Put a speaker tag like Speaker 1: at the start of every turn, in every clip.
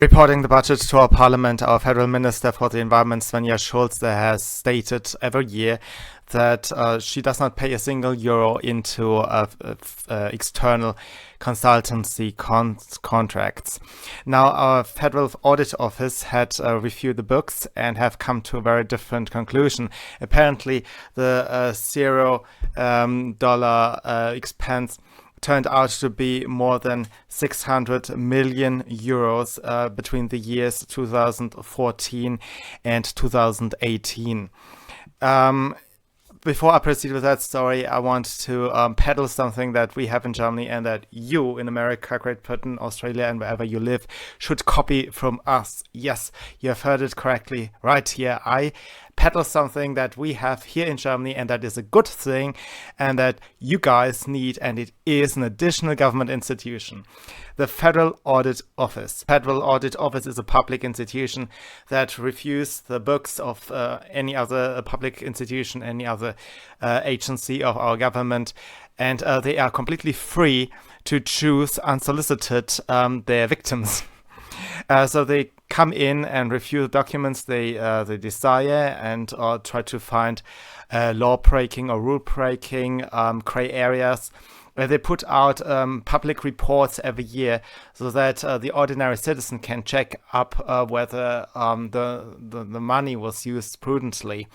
Speaker 1: Reporting the budget to our parliament, our federal minister for the environment, Svenja Schulze, has stated every year that she does not pay a single euro into external consultancy contracts. Now, our Federal Audit Office had reviewed the books and have come to a very different conclusion. Apparently, the $0 expense turned out to be more than 600 million euros between the years 2014 and 2018. Before I proceed with that story, I want to peddle something that we have in Germany and that you in America, Great Britain, Australia, and wherever you live should copy from us. Yes, you have heard it correctly right here. I peddle something that we have here in Germany, and that is a good thing, and that you guys need, and it is an additional government institution. The Federal Audit Office. Federal Audit Office is a public institution that reviews the books of any other public institution, any other agency of our government, and they are completely free to choose unsolicited their victims. So they come in and review the documents they desire and try to find law breaking or rule breaking, gray areas. They put out public reports every year so that the ordinary citizen can check up whether the money was used prudently.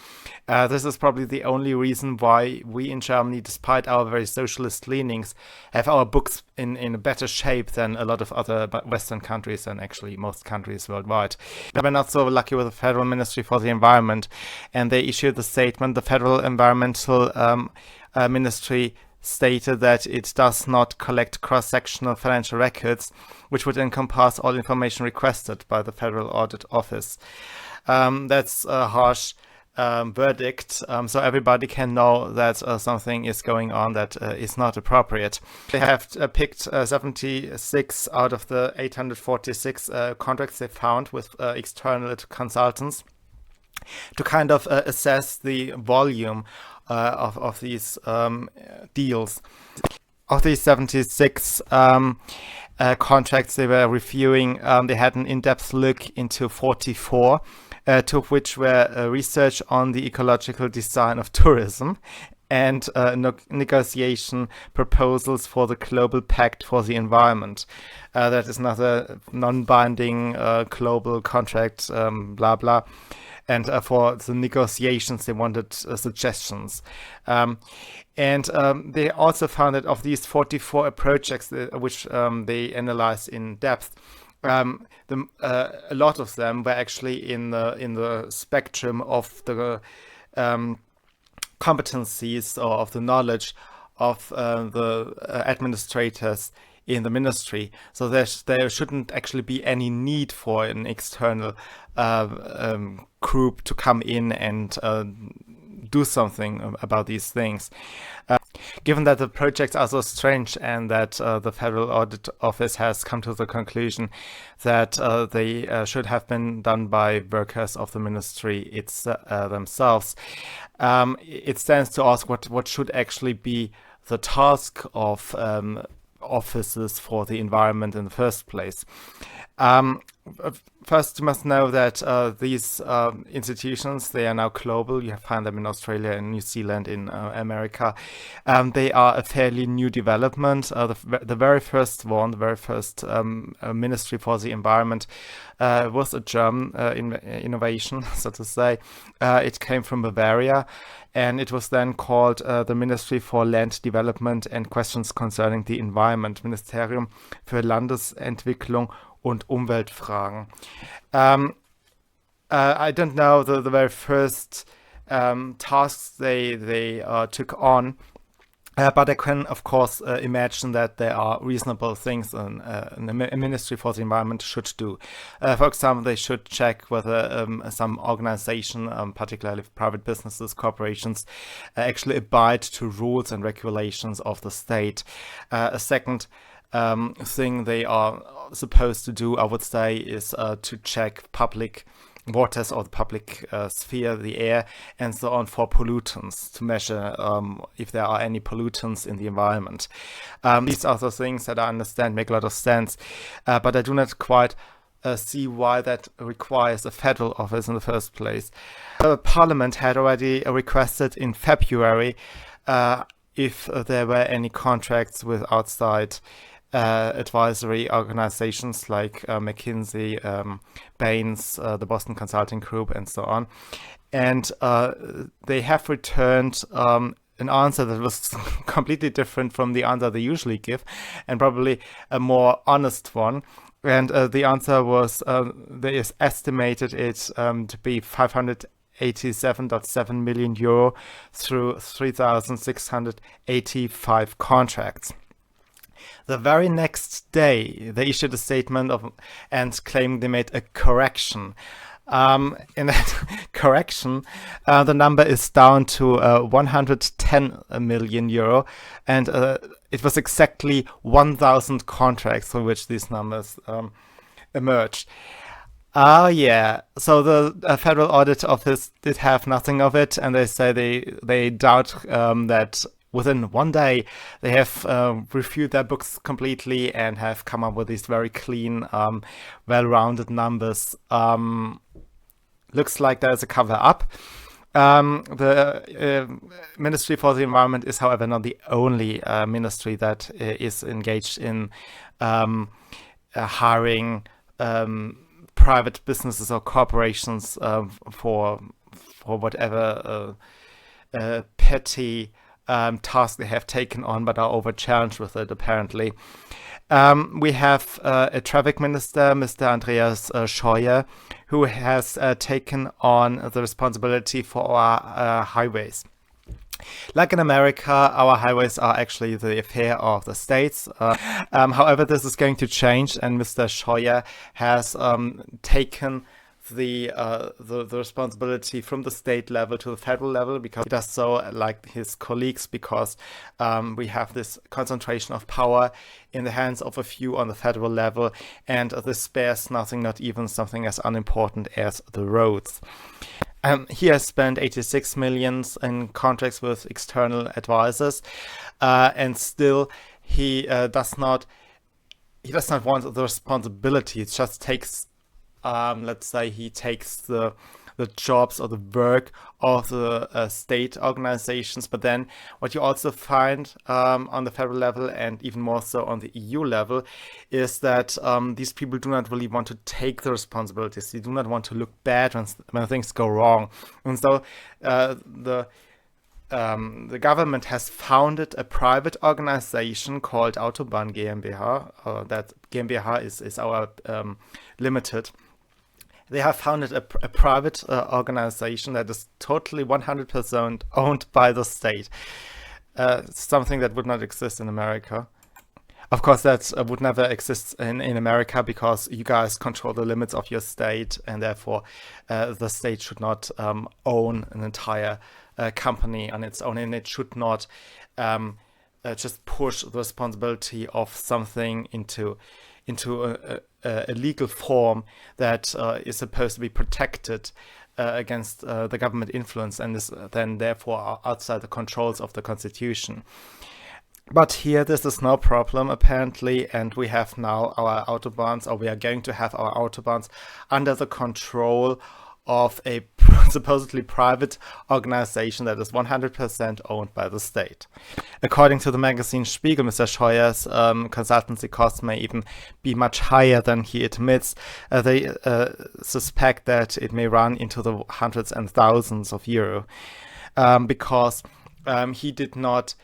Speaker 1: This is probably the only reason why we in Germany, despite our very socialist leanings, have our books in a better shape than a lot of other Western countries and actually most countries worldwide. We're not so lucky with the Federal Ministry for the Environment, and they issued the statement. The Federal Environmental Ministry stated that it does not collect cross-sectional financial records, which would encompass all information requested by the Federal Audit Office. That's a harsh verdict, so everybody can know that something is going on that is not appropriate. They have picked 76 out of the 846 contracts they found with external consultants to kind of assess the volume of these deals. Of these 76 contracts they were reviewing, they had an in-depth look into 44, two of which were research on the ecological design of tourism and negotiation proposals for the Global Pact for the Environment. That is another non-binding global contract, blah blah. And for the negotiations, they wanted suggestions. And they also found that of these 44 projects which they analyzed in depth, a lot of them were actually in the spectrum of the competencies or of the knowledge of the administrators in the ministry. So there shouldn't actually be any need for an external group to come in and do something about these things. Given that the projects are so strange and that the Federal Audit Office has come to the conclusion that they should have been done by workers of the ministry themselves, it stands to ask what should actually be the task of offices for the environment in the first place. First, you must know that these institutions, they are now global. You find them in Australia, in New Zealand, in America. They are a fairly new development. The very first one, the very first Ministry for the Environment was a German innovation, so to say. It came from Bavaria, and it was then called the Ministry for Land Development and Questions Concerning the Environment, Ministerium für Landesentwicklung und Umweltfragen. I don't know the very first tasks they took on, but I can, of course, imagine that there are reasonable things a Ministry for the Environment should do. For example, they should check whether some organization, particularly private businesses, corporations, actually abide to rules and regulations of the state. A second thing they are supposed to do, I would say, is to check public waters or the public sphere, the air, and so on, for pollutants, to measure if there are any pollutants in the environment. These are the things that I understand make a lot of sense, but I do not quite see why that requires a federal office in the first place. Parliament had already requested in February if there were any contracts with outside advisory organizations like McKinsey, Baines, the Boston Consulting Group, and so on. And they have returned an answer that was completely different from the answer they usually give, and probably a more honest one. And the answer was they estimated it to be 587.7 million euro through 3,685 contracts. The very next day, they issued a statement and claimed they made a correction. In that correction, the number is down to 110 million euro, and it was exactly 1,000 contracts for which these numbers emerged. Yeah. So the Federal Audit Office did have nothing of it, and they say they doubt that within one day they have reviewed their books completely and have come up with these very clean, well-rounded numbers. Looks like there's a cover-up. The Ministry for the Environment is, however, not the only ministry that is engaged in hiring private businesses or corporations for whatever petty task they have taken on, but are over-challenged with it, apparently. We have a traffic minister, Mr. Andreas Scheuer, who has taken on the responsibility for our highways. Like in America, our highways are actually the affair of the states. However, this is going to change, and Mr. Scheuer has taken the responsibility from the state level to the federal level, because he does so like his colleagues, because we have this concentration of power in the hands of a few on the federal level, and this spares nothing, not even something as unimportant as the roads. He has spent 86 million in contracts with external advisors, and still he does not want the responsibility. It just takes let's say he takes the jobs or the work of the state organizations. But then what you also find on the federal level, and even more so on the EU level, is that these people do not really want to take the responsibilities. They do not want to look bad when things go wrong. And so the government has founded a private organization called Autobahn GmbH. That GmbH is our limited. They have founded a private organization that is totally 100% owned by the state. Something that would not exist in America. Of course, that would never exist in America, because you guys control the limits of your state, and therefore the state should not own an entire company on its own, and it should not just push the responsibility of something into a legal form that is supposed to be protected against the government influence, and is then therefore outside the controls of the Constitution. But here this is no problem, apparently, and we have now our autobahns, or we are going to have our autobahns under the control of a supposedly private organization that is 100% owned by the state. According to the magazine Spiegel, Mr. Scheuer's consultancy costs may even be much higher than he admits. They suspect that it may run into the hundreds and thousands of euro, because he did not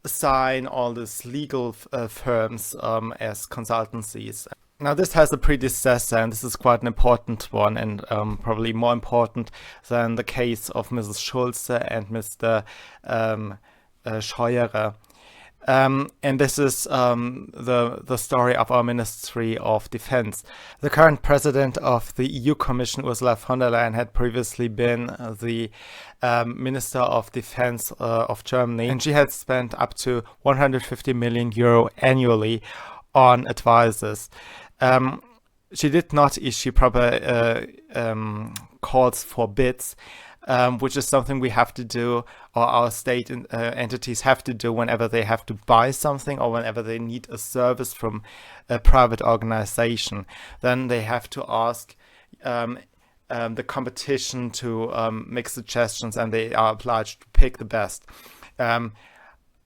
Speaker 1: sign all these legal firms as consultancies. Now, this has a predecessor, and this is quite an important one, and probably more important than the case of Mrs. Schulze and Mr. Scheuer. And this is the story of our Ministry of Defense. The current president of the EU Commission, Ursula von der Leyen, had previously been the Minister of Defense of Germany, and she had spent up to 150 million euro annually on advisors. She did not issue proper calls for bids, which is something we have to do, or our state entities have to do whenever they have to buy something or whenever they need a service from a private organization. Then they have to ask the competition to make suggestions, and they are obliged to pick the best.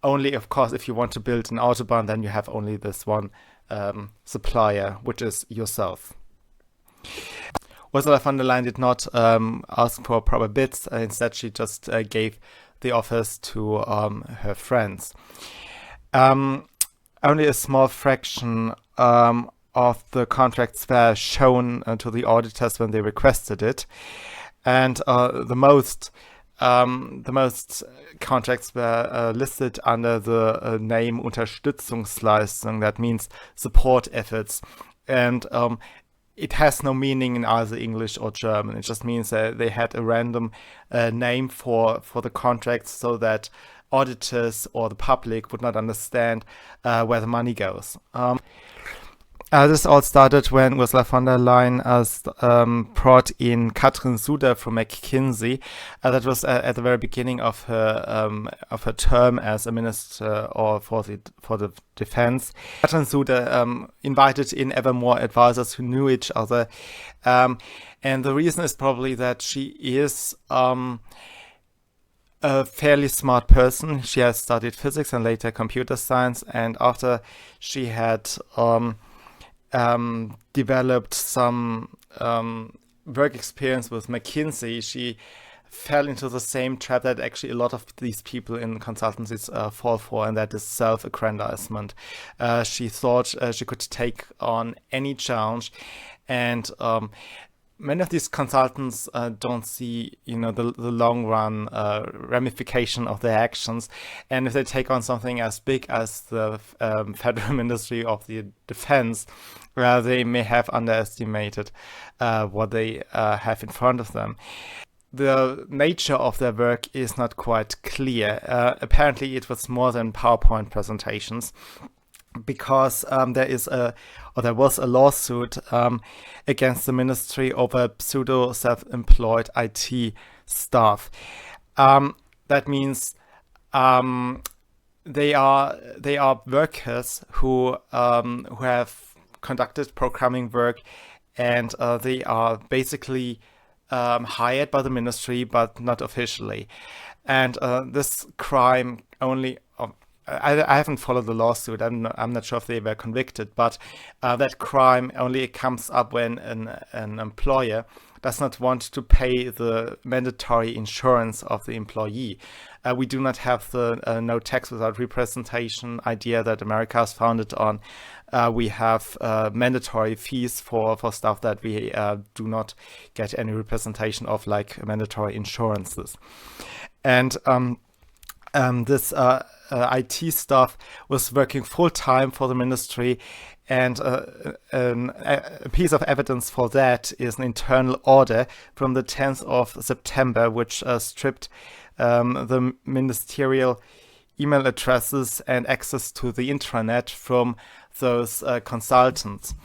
Speaker 1: Only, of course, if you want to build an autobahn, then you have only this one supplier, which is yourself. Ursula von der Leyen did not ask for proper bids. Instead, she just gave the office to her friends. Only a small fraction of the contracts were shown to the auditors when they requested it, and the most contracts were listed under the name Unterstützungsleistung. That means support efforts, and it has no meaning in either English or German. It just means that they had a random name for the contracts so that auditors or the public would not understand where the money goes. This all started when Ursula von der Leyen brought in Katrin Suder from McKinsey. That was at the very beginning of her term as a minister or for the defense. Katrin Suder invited in ever more advisors who knew each other, and the reason is probably that she is a fairly smart person. She has studied physics and later computer science, and after she had developed some work experience with McKinsey, she fell into the same trap that actually a lot of these people in consultancies fall for, and that is self-aggrandizement. She thought she could take on any challenge, and many of these consultants don't see, the long run ramification of their actions. And if they take on something as big as the Federal Ministry of the Defense, they may have underestimated what they have in front of them. The nature of their work is not quite clear. Apparently, it was more than PowerPoint presentations, because there was a lawsuit against the ministry over pseudo self-employed IT staff. That means they are workers who have conducted programming work, and they are basically hired by the ministry, but not officially. And this crime only. I haven't followed the lawsuit. I'm not sure if they were convicted, but that crime only comes up when an employer does not want to pay the mandatory insurance of the employee. We do not have the no tax without representation idea that America is founded on. We have mandatory fees for stuff that we do not get any representation of, like mandatory insurances. And this IT staff was working full-time for the ministry, and a piece of evidence for that is an internal order from the 10th of September, which stripped the ministerial email addresses and access to the intranet from those consultants.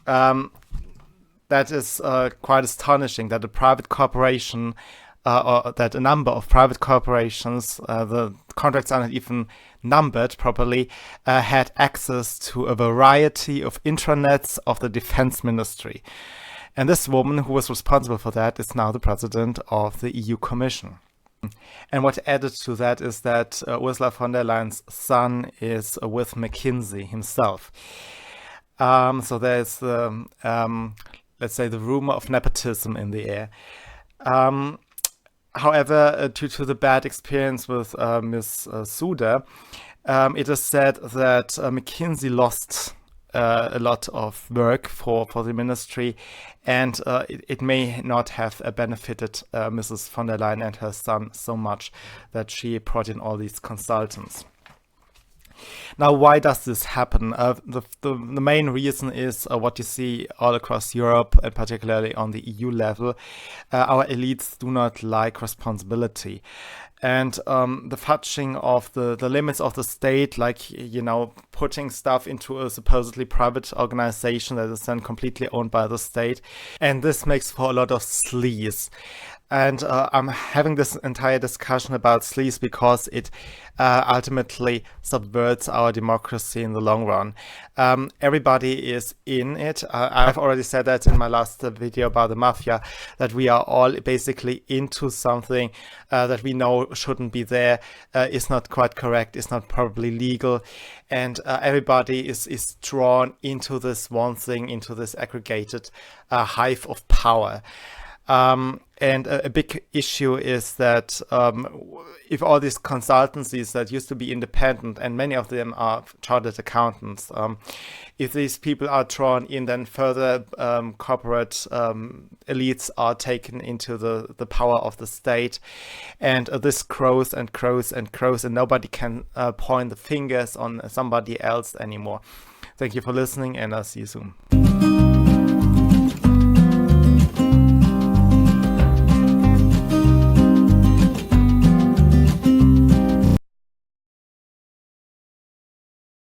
Speaker 1: That is quite astonishing that a private corporation or that a number of private corporations, the contracts are not even numbered properly, had access to a variety of intranets of the defense ministry. And this woman who was responsible for that is now the president of the EU Commission. And what added to that is that Ursula von der Leyen's son is with McKinsey himself. So there's, let's say, the rumor of nepotism in the air. However, due to the bad experience with Ms. Suder, it is said that McKinsey lost a lot of work for the ministry, and it may not have benefited Mrs. von der Leyen and her son so much that she brought in all these consultants. Now, why does this happen? The main reason is what you see all across Europe, and particularly on the EU level. Our elites do not like responsibility. And the fudging of the limits of the state, like, putting stuff into a supposedly private organization that is then completely owned by the state. And this makes for a lot of sleaze. And I'm having this entire discussion about Sleaze because it ultimately subverts our democracy in the long run. Everybody is in it. I've already said that in my last video about the mafia, that we are all basically into something that we know shouldn't be there, is not quite correct, is not probably legal. And everybody is drawn into this one thing, into this aggregated hive of power. And a big issue is that if all these consultancies that used to be independent, and many of them are chartered accountants, if these people are drawn in, then further corporate elites are taken into the power of the state. And this grows and grows and grows, and nobody can point the fingers on somebody else anymore. Thank you for listening, and I'll see you soon.